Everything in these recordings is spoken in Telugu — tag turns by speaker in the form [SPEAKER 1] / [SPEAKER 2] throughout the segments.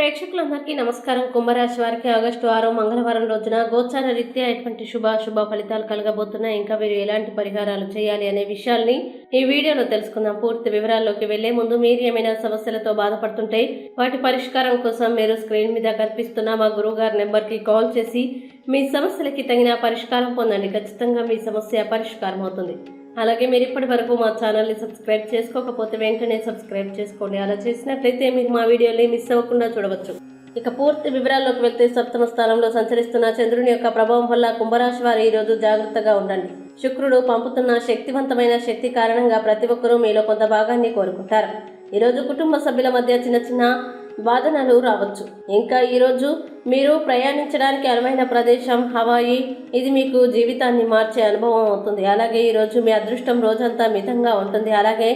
[SPEAKER 1] ప్రేక్షకులందరికీ నమస్కారం. కుంభరాశి వారికి ఆగస్టు 6 మంగళవారం రోజున గోచార రీత్యా ఎటువంటి శుభ ఫలితాలు కలగబోతున్నాయి, ఇంకా మీరు ఎలాంటి పరిహారాలు చేయాలి అనే విషయాల్ని ఈ వీడియోలో తెలుసుకుందాం. పూర్తి వివరాల్లోకి వెళ్లే ముందు మీరు ఏమైనా సమస్యలతో బాధపడుతుంటే వాటి పరిష్కారం కోసం మీరు స్క్రీన్ మీద కనిపిస్తున్న మా గురువుగారి నెంబర్కి కాల్ చేసి మీ సమస్యలకి తగిన పరిష్కారం పొందండి. ఖచ్చితంగా మీ సమస్య పరిష్కారం అవుతుంది. అలాగే మీరు ఇప్పటి వరకు మా ఛానల్ని సబ్స్క్రైబ్ చేసుకోకపోతే వెంటనే సబ్స్క్రైబ్ చేసుకోండి. అలా చేసినట్లయితే మీరు మా వీడియోని మిస్ అవ్వకుండా చూడవచ్చు. ఇక పూర్తి వివరాల్లోకి వెళ్తే సప్తమ స్థానంలో సంచరిస్తున్న చంద్రుని యొక్క ప్రభావం వల్ల కుంభరాశి వారు ఈ రోజు జాగ్రత్తగా ఉండండి. శుక్రుడు పంపుతున్న శక్తివంతమైన శక్తి కారణంగా ప్రతి ఒక్కరూ మీలో కొంత భాగాన్ని కోరుకుంటారు. ఈరోజు కుటుంబ సభ్యుల మధ్య చిన్న చిన్న వాదనలు రావచ్చు. ఇంకా ఈరోజు మీరు ప్రయాణించడానికి అనువైన ప్రదేశం హవాయి. ఇది మీకు జీవితాన్ని మార్చే అనుభవం అవుతుంది. అలాగే ఈరోజు మీ అదృష్టం రోజంతా మితంగా ఉంటుంది. అలాగే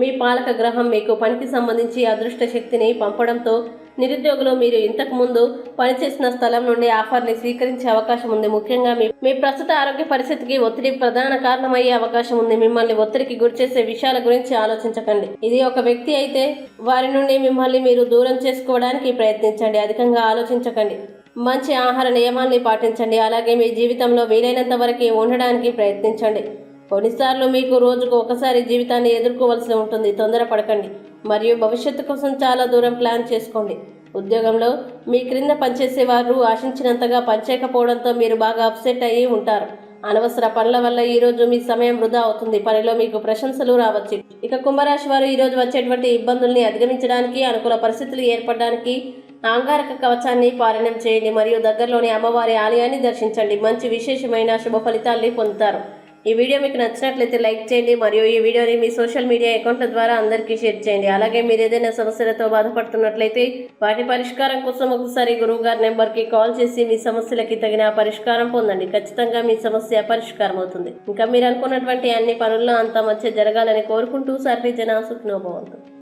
[SPEAKER 1] మీ పాలక గ్రహం మీకు పనికి సంబంధించి అదృష్ట శక్తిని పంపడంతో నిరుద్యోగులు మీరు ఇంతకు ముందు పనిచేసిన స్థలం నుండి ఆఫర్ని స్వీకరించే అవకాశం ఉంది. ముఖ్యంగా మీ ప్రస్తుత ఆరోగ్య పరిస్థితికి ఒత్తిడి ప్రధాన కారణమయ్యే అవకాశం ఉంది. మిమ్మల్ని ఒత్తిడికి గురిచేసే విషయాల గురించి ఆలోచించకండి. ఇది ఒక వ్యక్తి అయితే వారి నుండి మిమ్మల్ని మీరు దూరం చేసుకోవడానికి ప్రయత్నించండి. అధికంగా ఆలోచించకండి. మంచి ఆహార నియమాల్ని పాటించండి. అలాగే మీ జీవితంలో వీలైనంత వరకు ఉండడానికి ప్రయత్నించండి. కొన్నిసార్లు మీకు రోజుకు ఒకసారి జీవితాన్ని ఎదుర్కోవలసి ఉంటుంది. తొందరపడకండి మరియు భవిష్యత్తు కోసం చాలా దూరం ప్లాన్ చేసుకోండి. ఉద్యోగంలో మీ క్రింద పనిచేసేవారు ఆశించినంతగా పనిచేయకపోవడంతో మీరు బాగా అప్సెట్ అయ్యి ఉంటారు. అనవసర పనుల వల్ల ఈరోజు మీ సమయం వృధా అవుతుంది. పనిలో మీకు ప్రశంసలు రావచ్చు. ఇక కుంభరాశి వారు ఈరోజు వచ్చేటువంటి ఇబ్బందుల్ని అధిగమించడానికి, అనుకూల పరిస్థితులు ఏర్పడడానికి అంగారక కవచాన్ని పారాయణం చేయండి మరియు దగ్గరలోని అమ్మవారి ఆలయాన్ని దర్శించండి. మంచి విశేషమైన శుభ ఫలితాల్ని పొందుతారు. ఈ వీడియో మీకు నచ్చినట్లయితే లైక్ చేయండి మరియు ఈ వీడియోని మీ సోషల్ మీడియా అకౌంట్ల ద్వారా అందరికీ షేర్ చేయండి. అలాగే మీరు ఏదైనా సమస్యలతో బాధపడుతున్నట్లయితే వాటి పరిష్కారం కోసం ఒకసారి గురువుగారి నెంబర్కి కాల్ చేసి మీ సమస్యలకి తగిన పరిష్కారం పొందండి. ఖచ్చితంగా మీ సమస్య పరిష్కారం అవుతుంది. ఇంకా మీరు అనుకున్నటువంటి అన్ని పనుల్లో అంతా మంచి జరగాలని కోరుకుంటూ సర్వే జన సుఖినో భవంతు.